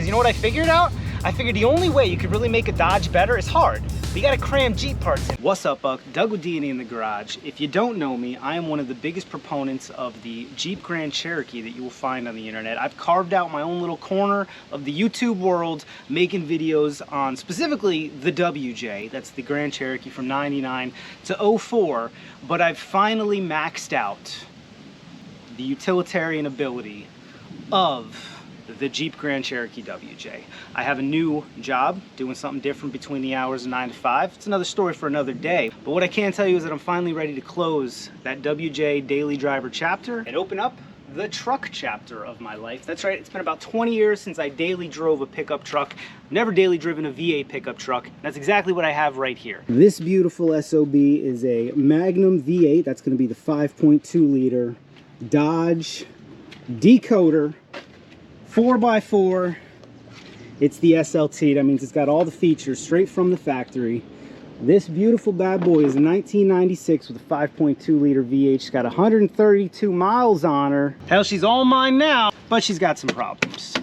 you know what I figured out? I figured the only way you could really make a Dodge better is hard. You gotta cram Jeep parts in. What's up, Buck? Doug with D&E in the garage. If you don't know me, I am one of the biggest proponents of the Jeep Grand Cherokee that you will find on the internet. I've carved out my own little corner of the YouTube world, making videos on specifically the WJ. That's the Grand Cherokee from 99 to 04. But I've finally maxed out the utilitarian ability of the Jeep Grand Cherokee WJ. I have a new job, doing something different between the hours of 9 to 5. It's another story for another day. But what I can tell you is that I'm finally ready to close that WJ daily driver chapter and open up the truck chapter of my life. That's right, it's been about 20 years since I daily drove a pickup truck. Never daily driven a V8 pickup truck. That's exactly what I have right here. This beautiful SOB is a Magnum V8. That's gonna be the 5.2 liter Dodge Dakota 4x4. It's the SLT. That means it's got all the features straight from the factory. This beautiful bad boy is a 1996 with a 5.2 liter V8. She's got 132 miles on her. Hell, she's all mine now, but she's got some problems.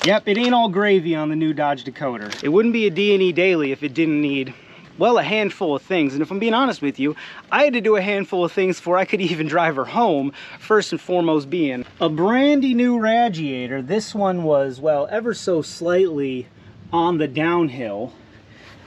Yep, it ain't all gravy on the new Dodge Dakota. It wouldn't be a D&E daily if it didn't need, well, a handful of things. And if I'm being honest with you, I had to do a handful of things before I could even drive her home. First and foremost being a brandy new radiator. This one was, well, ever so slightly on the downhill.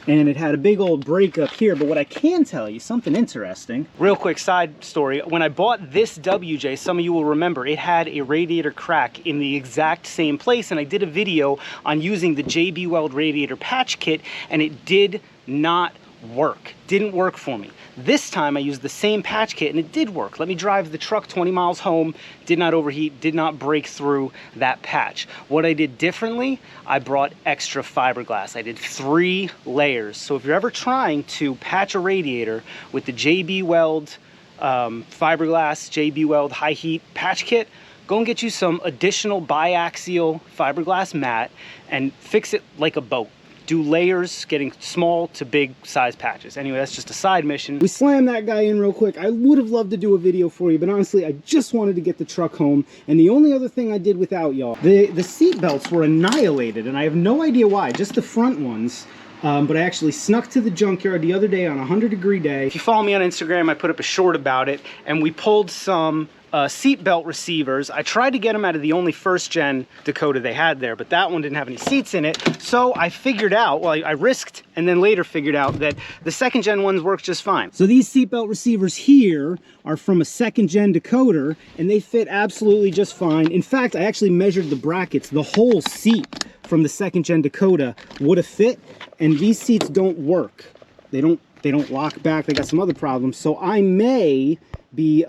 And it had a big old break up here. But what I can tell you, something interesting. Real quick side story. When I bought this WJ, some of you will remember, it had a radiator crack in the exact same place. And I did a video on using the JB Weld radiator patch kit, and it did not work. Didn't work for me. This time I used the same patch kit and it did work. Let me drive the truck 20 miles home, did not overheat, did not break through that patch. What I did differently, I brought extra fiberglass. I did 3 layers. So if you're ever trying to patch a radiator with the JB Weld fiberglass, JB Weld high heat patch kit, go and get you some additional biaxial fiberglass mat and fix it like a boat. Do layers, getting small to big size patches. Anyway, that's just a side mission. We slammed that guy in real quick. I would have loved to do a video for you, but honestly, I just wanted to get the truck home. And the only other thing I did without y'all, the seat belts were annihilated, and I have no idea why, just the front ones. But I actually snuck to the junkyard the other day on a 100-degree day. If you follow me on Instagram, I put up a short about it, and we pulled some seat belt receivers. I tried to get them out of the only first-gen Dakota they had there, but that one didn't have any seats in it. So I figured out, well, I risked and then later figured out that the second-gen ones work just fine. So these seat belt receivers here are from a second-gen Dakota, and they fit absolutely just fine. In fact, I actually measured the brackets. The whole seat from the second-gen Dakota would have fit, and these seats don't work. They don't lock back. They got some other problems. So I may be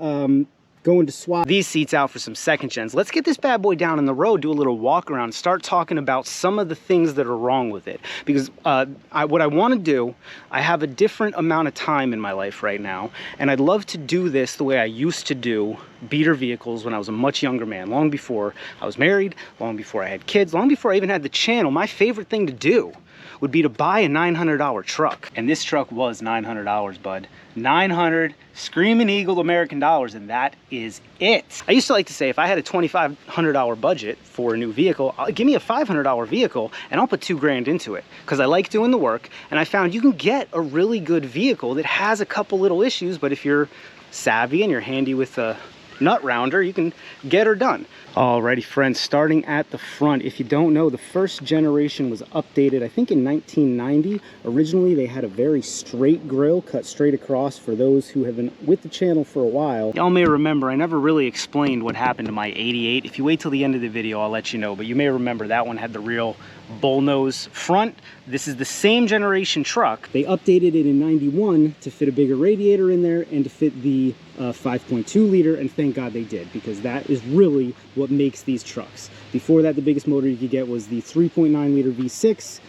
going to swap these seats out for some second gens. Let's get this bad boy down on the road, do a little walk around, start talking about some of the things that are wrong with it. Because what I want to do, I have a different amount of time in my life right now, and I'd love to do this the way I used to do beater vehicles when I was a much younger man, long before I was married, long before I had kids, long before I even had the channel. My favorite thing to do would be to buy a $900 truck. And this truck was $900, bud. 900 screaming eagle American dollars, and that is it. I used to like to say, if I had a $2,500 budget for a new vehicle, give me a $500 vehicle and I'll put $2 grand into it, because I like doing the work. And I found you can get a really good vehicle that has a couple little issues, but if you're savvy and you're handy with a nut rounder, you can get her done. Alrighty, friends, starting at the front. If you don't know, the first generation was updated, I think, in 1990. Originally, they had a very straight grill cut straight across. For those who have been with the channel for a while, y'all may remember I never really explained what happened to my 88. If you wait till the end of the video, I'll let you know, but you may remember that one had the real bullnose front. This is the same generation truck. They updated it in 91 to fit a bigger radiator in there and to fit the 5.2 liter, and thank God they did, because that is really what makes these trucks. Before that, the biggest motor you could get was the 3.9 liter V6.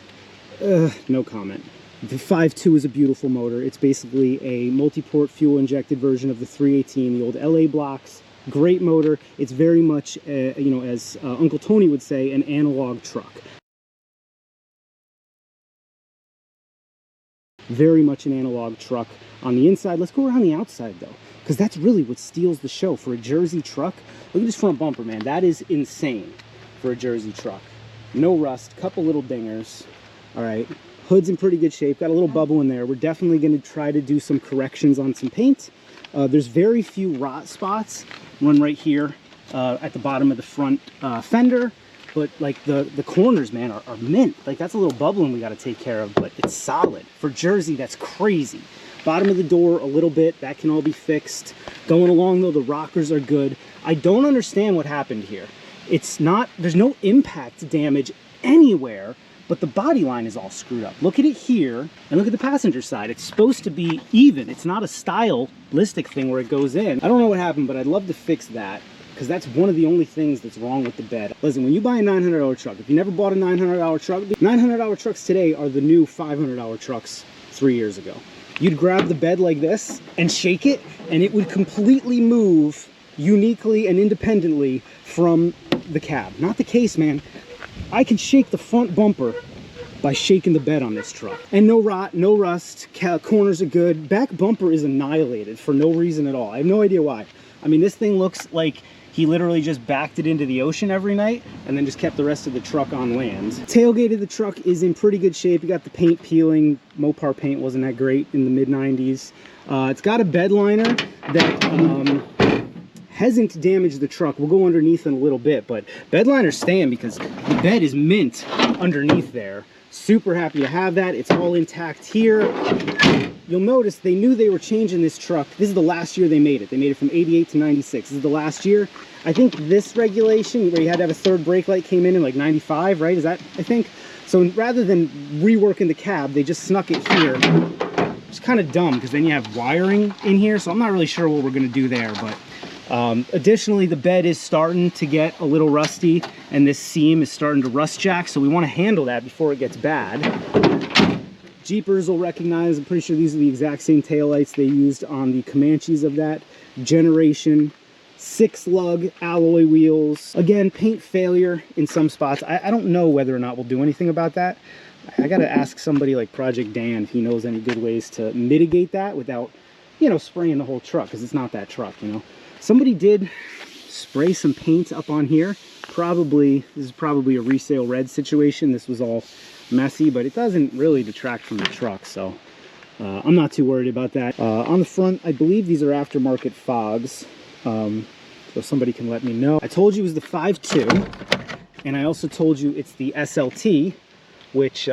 No comment. The 5.2 is a beautiful motor. It's basically a multi-port fuel injected version of the 318, the old LA blocks. Great motor. It's very much, you know, as Uncle Tony would say, an analog truck. Very much an analog truck on the inside. Let's go around the outside though, because that's really what steals the show for a Jersey truck. Look at this front bumper, man. That is insane for a Jersey truck. no rust, couple little dingers. All right, hood's in pretty good shape, got a little bubble in there. We're definitely going to try to do some corrections on some paint. There's very few rot spots, one right here at the bottom of the front fender, but like the corners, man, are mint. Like that's a little bubbling we got to take care of, but it's solid. For Jersey, that's crazy. Bottom of the door a little bit, that can all be fixed. Going along though, the rockers are good. I don't understand what happened here. It's not, there's no impact damage anywhere, but the body line is all screwed up. Look at it here, and look at the passenger side. It's supposed to be even. It's not a stylistic thing where it goes in. I don't know what happened, but I'd love to fix that, because that's one of the only things that's wrong with the bed. Listen, when you buy a $900 truck, if you never bought a $900 truck, $900 trucks today are the new $500 trucks 3 years ago. You'd grab the bed like this and shake it, and it would completely move uniquely and independently from the cab. Not the case, man. I can shake the front bumper by shaking the bed on this truck. And no rot, no rust, corners are good. Back bumper is annihilated for no reason at all. I have no idea why. I mean, this thing looks like he literally just backed it into the ocean every night and then just kept the rest of the truck on land. Tailgate of the truck is in pretty good shape. You got the paint peeling. Mopar paint wasn't that great in the mid-90s. It's got a bed liner that hasn't damaged the truck. We'll go underneath in a little bit, but bed liner's staying because the bed is mint underneath there. Super happy to have that. It's all intact here. You'll notice they knew they were changing this truck. This is the last year they made it. They made it from 88 to 96. This is the last year. I think this regulation where you had to have a third brake light came in like 95, right? Is that, I think? So rather than reworking the cab, they just snuck it here. It's kind of dumb because then you have wiring in here. So I'm not really sure what we're going to do there, but additionally, the bed is starting to get a little rusty and this seam is starting to rust jack, so we want to handle that before it gets bad. Jeepers will recognize, I'm pretty sure these are the exact same taillights they used on the Comanches of that generation. 6-lug alloy wheels. Again, paint failure in some spots. I don't know whether or not we'll do anything about that. I gotta ask somebody like Project Dan if he knows any good ways to mitigate that without, you know, spraying the whole truck, because it's not that truck, you know. Somebody did spray some paint up on here. This is probably a resale red situation. This was all messy, but it doesn't really detract from the truck, so I'm not too worried about that. On the front, I believe these are aftermarket fogs, so somebody can let me know. I told you it was the 5.2, and I also told you it's the SLT, which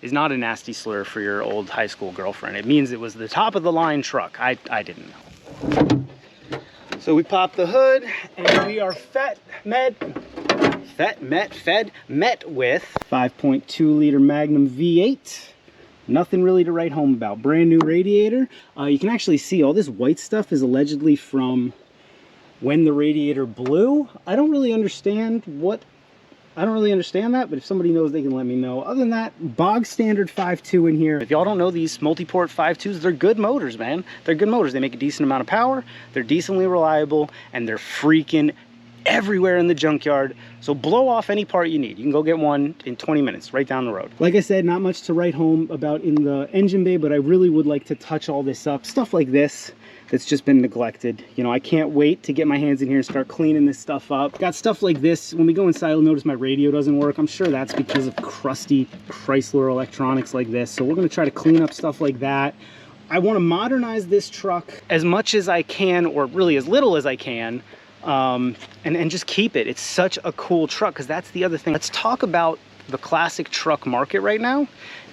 is not a nasty slur for your old high school girlfriend. It means it was the top of the line truck. I didn't know. So we popped the hood and we are met with 5.2 liter Magnum V8. Nothing really to write home about. Brand new radiator. You can actually see all this white stuff is allegedly from when the radiator blew. I don't really understand that, but if somebody knows, they can let me know. Other than that, bog standard 5.2 in here. If y'all don't know, these multi-port 5.2s, they're good motors, man. They're good motors. They make a decent amount of power. They're decently reliable, and they're freaking everywhere in the junkyard. So blow off any part you need. You can go get one in 20 minutes right down the road. Like I said, not much to write home about in the engine bay, but I really would like to touch all this up. Stuff like this that's just been neglected. You know, I can't wait to get my hands in here and start cleaning this stuff up. Got stuff like this. When we go inside, you'll notice my radio doesn't work. I'm sure that's because of crusty Chrysler electronics like this. So we're gonna try to clean up stuff like that. I wanna modernize this truck as much as I can, or really as little as I can, and just keep it. It's such a cool truck, because that's the other thing. Let's talk about the classic truck market right now.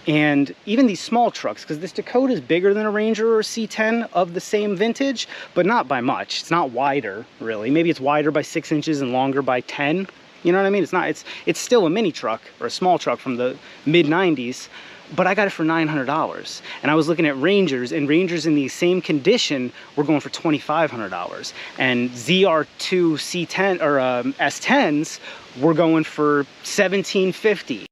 And even these small trucks, because this Dakota is bigger than a Ranger or a C10 of the same vintage, but not by much. It's not wider, really. Maybe it's wider by 6 inches and longer by 10. You know what I mean? It's still a mini truck or a small truck from the mid-90s, but I got it for $900. And I was looking at Rangers, and Rangers in the same condition were going for $2,500. And ZR2 C10 or S10s were going for $1,750.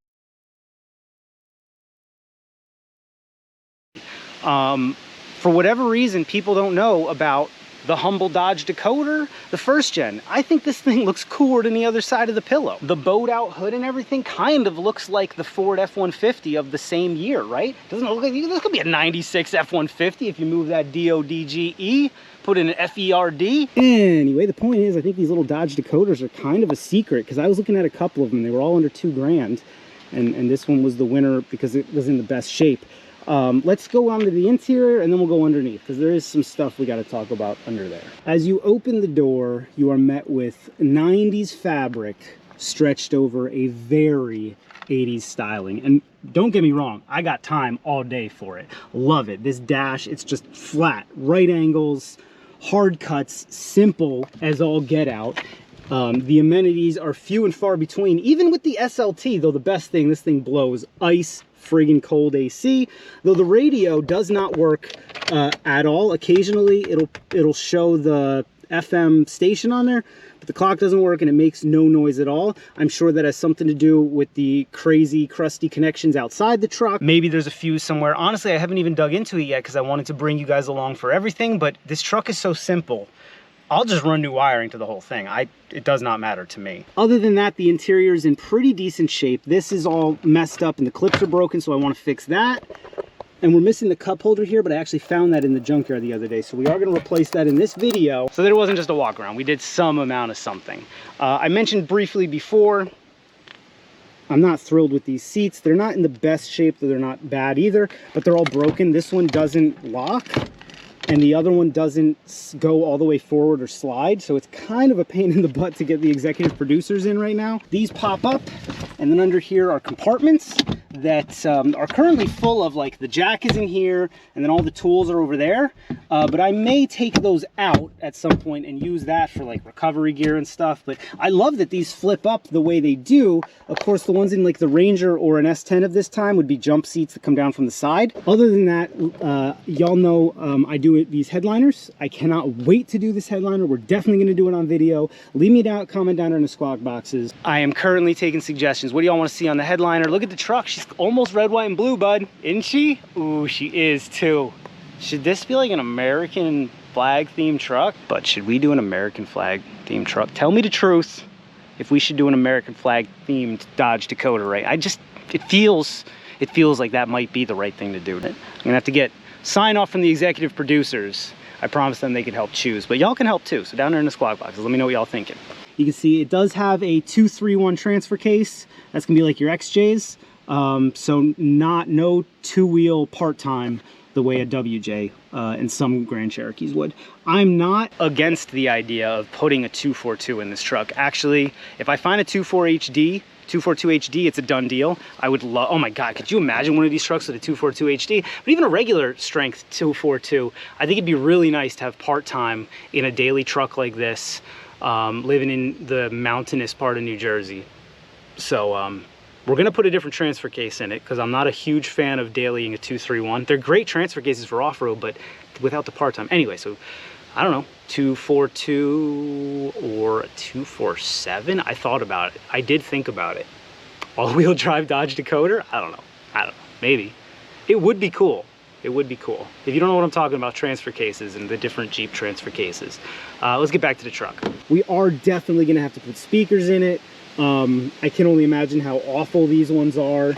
For whatever reason, people don't know about the humble Dodge Dakota, the first gen. I think this thing looks cooler than the other side of the pillow. The bowed out hood and everything kind of looks like the Ford F-150 of the same year, right? Doesn't it look like, this could be a 96 F-150 if you move that DODGE, put in an FERD. Anyway, the point is, I think these little Dodge Dakotas are kind of a secret, because I was looking at a couple of them. They were all under $2,000, and this one was the winner because it was in the best shape. Let's go on to the interior and then we'll go underneath, because there is some stuff we got to talk about under there. As you open the door, you are met with 90s fabric stretched over a very 80s styling. And don't get me wrong, I got time all day for it. Love it. This dash, it's just flat, right angles, hard cuts, simple as all get out. The amenities are few and far between, even with the SLT, though the best thing, this thing blows ice friggin' cold AC, though the radio does not work at all. Occasionally it'll show the FM station on there, but the clock doesn't work and it makes no noise at all. I'm sure that has something to do with the crazy crusty connections outside the truck. Maybe there's a fuse somewhere. Honestly, I haven't even dug into it yet because I wanted to bring you guys along for everything, but this truck is so simple. I'll just run new wiring to the whole thing. It does not matter to me. Other than that, the interior is in pretty decent shape. This is all messed up and the clips are broken, so I want to fix that. And we're missing the cup holder here, but I actually found that in the junkyard the other day, so we are going to replace that in this video. So that it wasn't just a walk around. We did some amount of something. I mentioned briefly before, I'm not thrilled with these seats. They're not in the best shape, though they're not bad either, but they're all broken. This one doesn't lock, and the other one doesn't go all the way forward or slide, so it's kind of a pain in the butt to get the executive producers in right now. These pop up, and then under here are compartments that are currently full of, like, the jack is in here, and then all the tools are over there, but I may take those out at some point and use that for, like, recovery gear and stuff. But I love that these flip up the way they do. Of course, the ones in, like, the Ranger or an S10 of this time would be jump seats that come down from the side. Other than that, y'all know I do these headliners. I cannot wait to do this headliner. We're definitely going to do it on video. Leave me a comment down there in the squawk boxes. I am currently taking suggestions. What do y'all want to see on the headliner? Look at the truck. She's almost red, white, and blue, bud. Isn't she? Ooh, she is too. Should this be like an American flag themed truck? But should we do an American flag themed truck? Tell me the truth if we should do an American flag themed Dodge Dakota, right? It feels like that might be the right thing to do. I'm gonna have to get sign off from the executive producers. I promised them they could help choose, but y'all can help too. So down there in the squawk boxes, let me know what y'all thinking. You can see it does have a 231 transfer case. That's gonna be like your XJs. So no two-wheel part-time the way a WJ and some Grand Cherokees would. I'm not against the idea of putting a 242 in this truck. Actually, if I find a 242 HD, it's a done deal. I would love, oh my God, could you imagine one of these trucks with a 242 HD? But even a regular strength 242, I think it'd be really nice to have part-time in a daily truck like this, living in the mountainous part of New Jersey. So, we're gonna put a different transfer case in it because I'm not a huge fan of dailying a 231. They're great transfer cases for off-road, but without the part-time. Anyway, so I don't know, 242 or a 247. I thought about it. I did think about it. All-wheel drive Dodge Dakota? I don't know, maybe. It would be cool. It would be cool. If you don't know what I'm talking about, transfer cases and the different Jeep transfer cases. Let's get back to the truck. We are definitely gonna have to put speakers in it. I can only imagine how awful these ones are.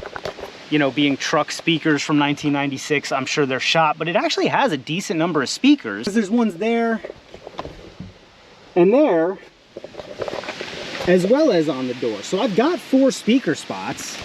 You know, being truck speakers from 1996, I'm sure they're shot, but it actually has a decent number of speakers. There's ones there and there, as well as on the door. So I've got 4 speaker spots,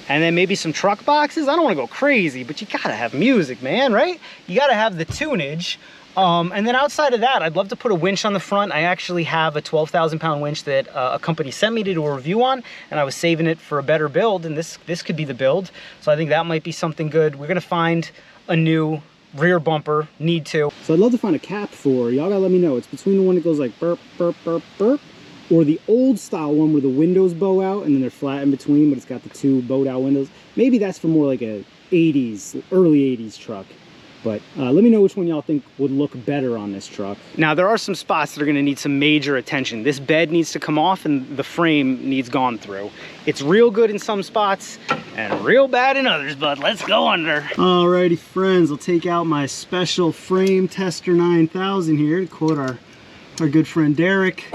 and then maybe some truck boxes. I don't want to go crazy, but you gotta have music, man, right? You gotta have the tunage. And then outside of that, I'd love to put a winch on the front. I actually have a 12,000 pound winch that a company sent me to do a review on, and I was saving it for a better build, and this could be the build. So I think that might be something good. We're gonna find a new rear bumper, need to. So I'd love to find a cap for, y'all gotta let me know. It's between the one that goes like burp, burp, burp, burp, or the old style one where the windows bow out and then they're flat in between, but it's got the 2 bowed out windows. Maybe that's for more like a 80s, early 80s truck. But let me know which one y'all think would look better on this truck. Now, there are some spots that are gonna need some major attention. This bed needs to come off and the frame needs gone through. It's real good in some spots. and real bad in others, but let's go under. Alrighty friends, I'll take out my special frame tester 9000 here to quote our good friend Derek.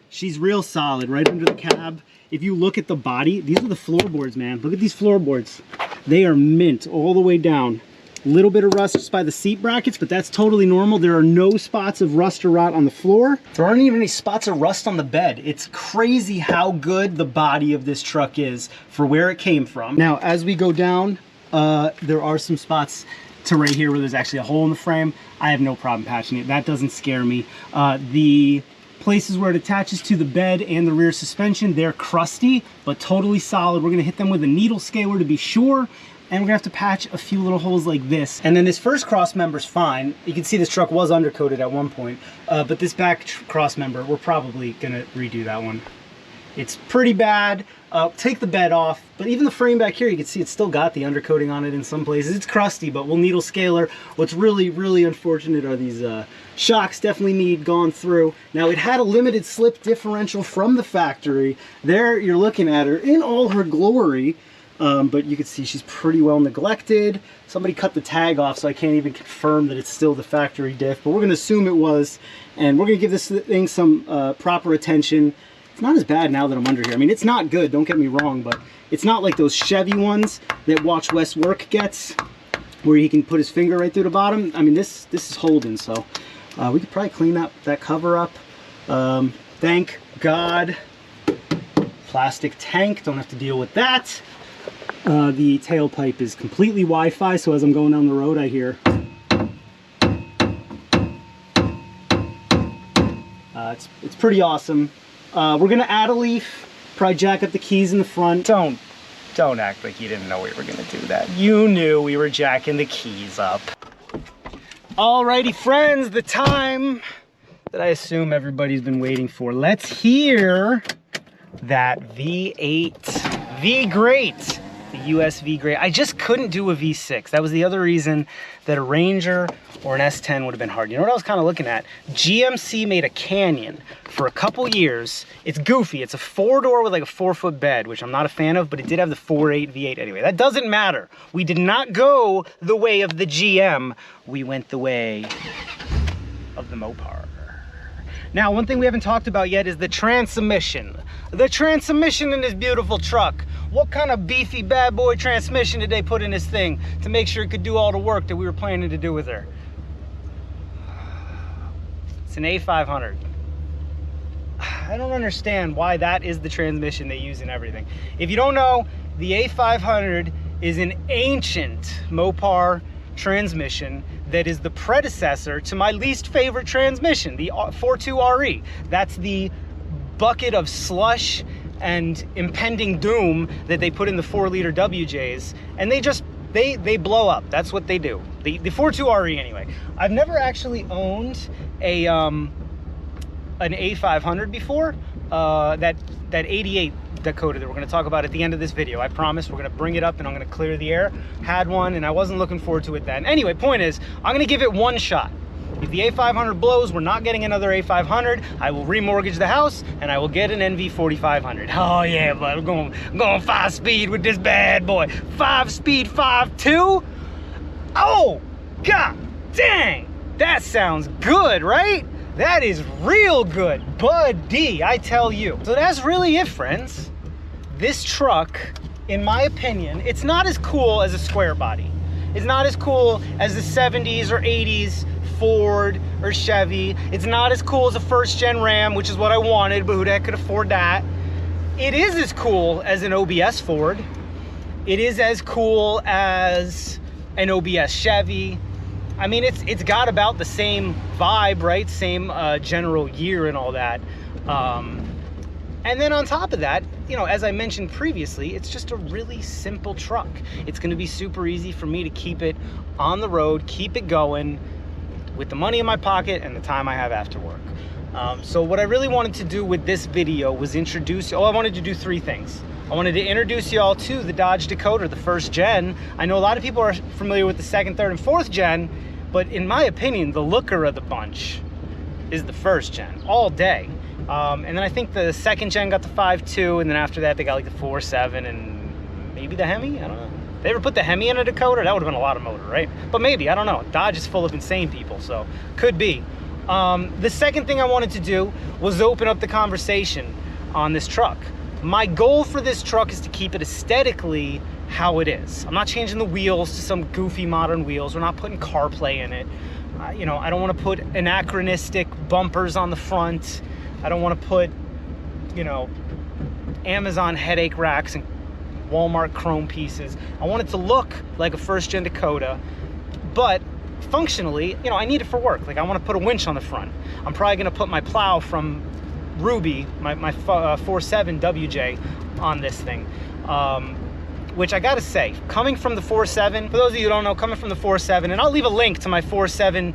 She's real solid right under the cab. If you look at the body, these are the floorboards, man. Look at these floorboards. They are mint all the way down. A little bit of rust just by the seat brackets, but that's totally normal. There are no spots of rust or rot on the floor. There aren't even any spots of rust on the bed. It's crazy how good the body of this truck is for where it came from. Now, as we go down, there are some spots to right here where there's actually a hole in the frame. I have no problem patching it. That doesn't scare me. The places where it attaches to the bed and the rear suspension, they're crusty, but totally solid. We're gonna hit them with a needle scaler to be sure. And we're gonna have to patch a few little holes like this. And then this first cross member's fine. You can see this truck was undercoated at one point, but this back cross member, we're probably gonna redo that one. It's pretty bad. Take the bed off, but even the frame back here, you can see it's still got the undercoating on it in some places. It's crusty, but we'll needle scaler. What's really, really unfortunate are these shocks definitely need gone through. Now, it had a limited slip differential from the factory. There, you're looking at her in all her glory. But you can see she's pretty well neglected. Somebody cut the tag off, so I can't even confirm that it's still the factory diff, but we're gonna assume it was, and we're gonna give this thing some proper attention. It's not as bad now that I'm under here. I mean, it's not good, don't get me wrong, but it's not like those Chevy ones that Watch West Work gets, where he can put his finger right through the bottom. I mean, this is holding, so we could probably clean that cover up. Thank God. Plastic tank, don't have to deal with that. The tailpipe is completely Wi-Fi, so as I'm going down the road, I hear it's pretty awesome. We're gonna add a leaf, probably jack up the keys in the front. Don't act like you didn't know we were gonna do that. You knew we were jacking the keys up. Alrighty friends, the time that I assume everybody's been waiting for. Let's hear that V8 V-Great. US V-Great. I just couldn't do a V6. That was the other reason that a Ranger or an S10 would have been hard. You know what I was kind of looking at? GMC made a Canyon for a couple years. It's goofy. It's a 4-door with like a 4-foot bed, which I'm not a fan of, but it did have the 4.8 V8 anyway. That doesn't matter. We did not go the way of the GM. We went the way of the Mopar. Now, one thing we haven't talked about yet is the transmission. The transmission in this beautiful truck. What kind of beefy bad boy transmission did they put in this thing to make sure it could do all the work that we were planning to do with her? It's an A500. I don't understand why that is the transmission they use in everything. If you don't know, the A500 is an ancient Mopar transmission that is the predecessor to my least favorite transmission, the 4.2 RE. That's the bucket of slush and impending doom that they put in the 4-liter WJs, and they blow up. That's what they do. The 4.2 RE anyway. I've never actually owned a an A500 before. That 88 Dakota that we're going to talk about at the end of this video. I promise we're going to bring it up and I'm going to clear the air. Had one and I wasn't looking forward to it then. Anyway, point is, I'm going to give it one shot. If the A500 blows, we're not getting another A500. I will remortgage the house and I will get an NV 4500. Oh yeah, but I'm going 5-speed with this bad boy. 5-speed 5.2. Oh, god dang. That sounds good, right? That is real good, buddy, I tell you. So that's really it, friends. This truck, in my opinion, it's not as cool as a square body. It's not as cool as the 70s or 80s Ford or Chevy. It's not as cool as a first-gen Ram, which is what I wanted, but who the heck could afford that? It is as cool as an OBS Ford. It is as cool as an OBS Chevy. I mean, it's got about the same vibe, right? Same general year and all that. And then on top of that, you know, as I mentioned previously, it's just a really simple truck. It's gonna be super easy for me to keep it on the road, keep it going with the money in my pocket and the time I have after work. So what I really wanted to do with this video was introduce, I wanted to do three things. I wanted to introduce y'all to the Dodge Dakota, the first gen. I know a lot of people are familiar with the second, third, and fourth gen, but in my opinion, the looker of the bunch is the first gen, all day. And then I think the second gen got the 5.2, and then after that they got like the 4.7 and Maybe the Hemi? I don't know. They ever put the Hemi in a Dakota? That would have been a lot of motor, right? But maybe, I don't know. Dodge is full of insane people, so could be. The second thing I wanted to do was open up the conversation on this truck. My goal for this truck is to keep it aesthetically how it is. I'm not changing the wheels to some goofy modern wheels. We're not putting CarPlay in it. You know, I don't want to put anachronistic bumpers on the front. I don't want to put, you know, Amazon headache racks and Walmart chrome pieces. I want it to look like a first-gen Dakota, but functionally, you know, I need it for work. Like, I want to put a winch on the front. I'm probably going to put my plow from Ruby, my 4.7 WJ on this thing. Which I gotta say, coming from the 4.7, for those of you who don't know, coming from the 4.7, and I'll leave a link to my 4.7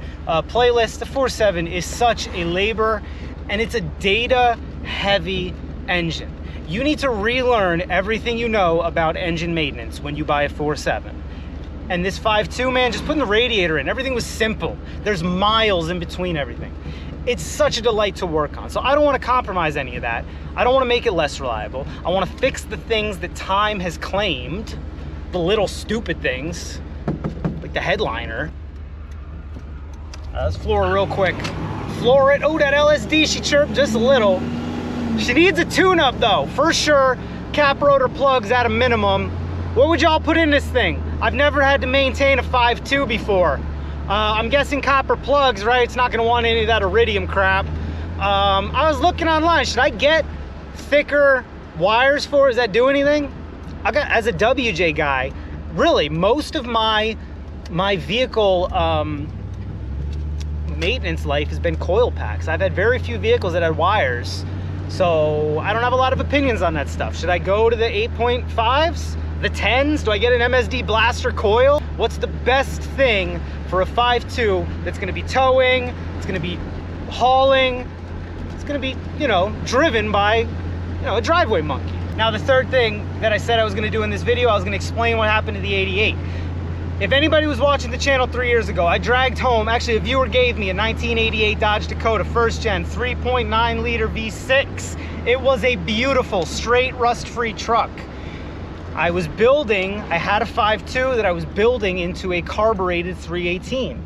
playlist. The 4.7 is such a labor, and it's a data-heavy engine. You need to relearn everything you know about engine maintenance when you buy a 4.7. And this 5.2, man, just putting the radiator in, everything was simple. There's miles in between everything. It's such a delight to work on. So I don't want to compromise any of that. I don't want to make it less reliable. I want to fix the things that time has claimed, the little stupid things, like the headliner. Let's floor it real quick. Floor it. Oh, that LSD, she chirped just a little. She needs a tune-up though, for sure. Cap rotor plugs at a minimum. What would y'all put in this thing? I've never had to maintain a 5.2 before. I'm guessing copper plugs, right? It's not gonna want any of that iridium crap. I was looking online, should I get thicker wires for it? Does that do anything? As a WJ guy, really, most of my vehicle maintenance life has been coil packs. I've had very few vehicles that had wires, so I don't have a lot of opinions on that stuff. Should I go to the 8.5s? The 10s? Do I get an MSD blaster coil? What's the best thing for a 5.2 that's gonna be towing, it's gonna be hauling, it's gonna be, you know, driven by, you know, a driveway monkey? Now, the third thing that I said I was gonna do in this video, I was gonna explain what happened to the 88. If anybody was watching the channel 3 years ago, I dragged home, actually a viewer gave me a 1988 Dodge Dakota first gen 3.9 liter V6. It was a beautiful, straight, rust-free truck. I was building, I had a 5.2 that I was building into a carbureted 318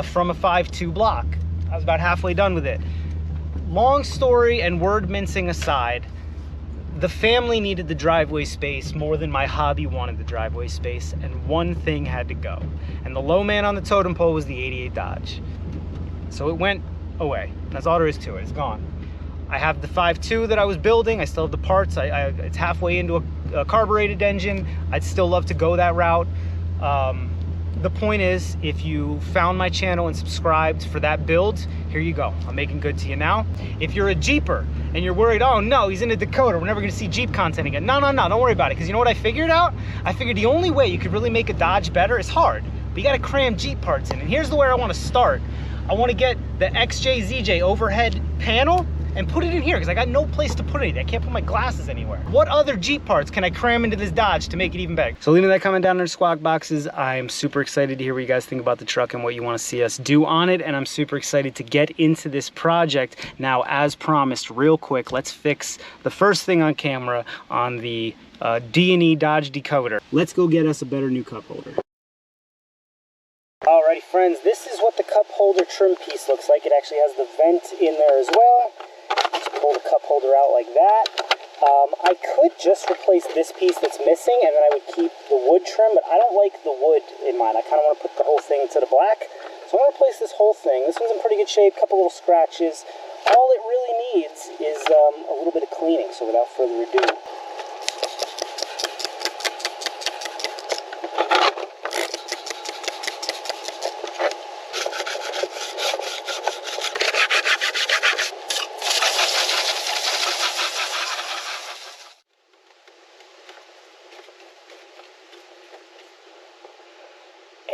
from a 5.2 block. I was about halfway done with it. Long story and word mincing aside, the family needed the driveway space more than my hobby wanted the driveway space, and one thing had to go. And the low man on the totem pole was the 88 Dodge. So it went away. That's all there is to it, it's gone. I have the 5.2 that I was building. I still have the parts. It's halfway into a carbureted engine. I'd still love to go that route. The point is, if you found my channel and subscribed for that build, here you go. I'm making good to you now. If you're a Jeeper and you're worried, oh no, he's in a Dakota, we're never gonna see Jeep content again. No, don't worry about it, because you know what I figured out? I figured the only way you could really make a Dodge better is hard, but you gotta cram Jeep parts in. And here's where I wanna start. I wanna get the XJ-ZJ overhead panel and put it in here, because I got no place to put anything. I can't put my glasses anywhere. What other Jeep parts can I cram into this Dodge to make it even better? So leave me that comment down in the squawk boxes. I'm super excited to hear what you guys think about the truck and what you want to see us do on it, and I'm super excited to get into this project. Now, as promised, real quick, let's fix the first thing on camera on the D&E Dodge Dakota. Let's go get us a better new cup holder. Alrighty friends, this is what the cup holder trim piece looks like. It actually has the vent in there as well. Just pull the cup holder out like that. I could just replace this piece that's missing, and then I would keep the wood trim, but I don't like the wood in mine. I kind of want to put the whole thing to the black. So I'm going to replace this whole thing. This one's in pretty good shape, couple little scratches. All it really needs is a little bit of cleaning, so without further ado.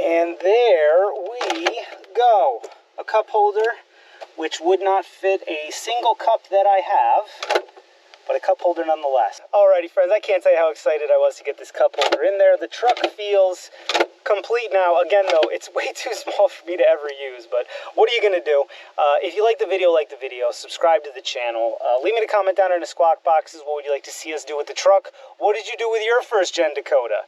And there we go. A cup holder, which would not fit a single cup that I have, but a cup holder nonetheless. Alrighty friends, I can't tell you how excited I was to get this cup holder in there. The truck feels complete now. Again, though, it's way too small for me to ever use, but what are you going to do? If you like the video, subscribe to the channel. Leave me a comment down in the squawk boxes. What would you like to see us do with the truck? What did you do with your first-gen Dakota?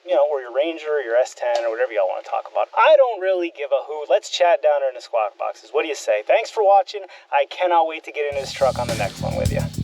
You know, or your Ranger, or your S10, or whatever y'all want to talk about. I don't really give a hoot. Let's chat down there in the squawk boxes. What do you say? Thanks for watching. I cannot wait to get into this truck on the next one with you.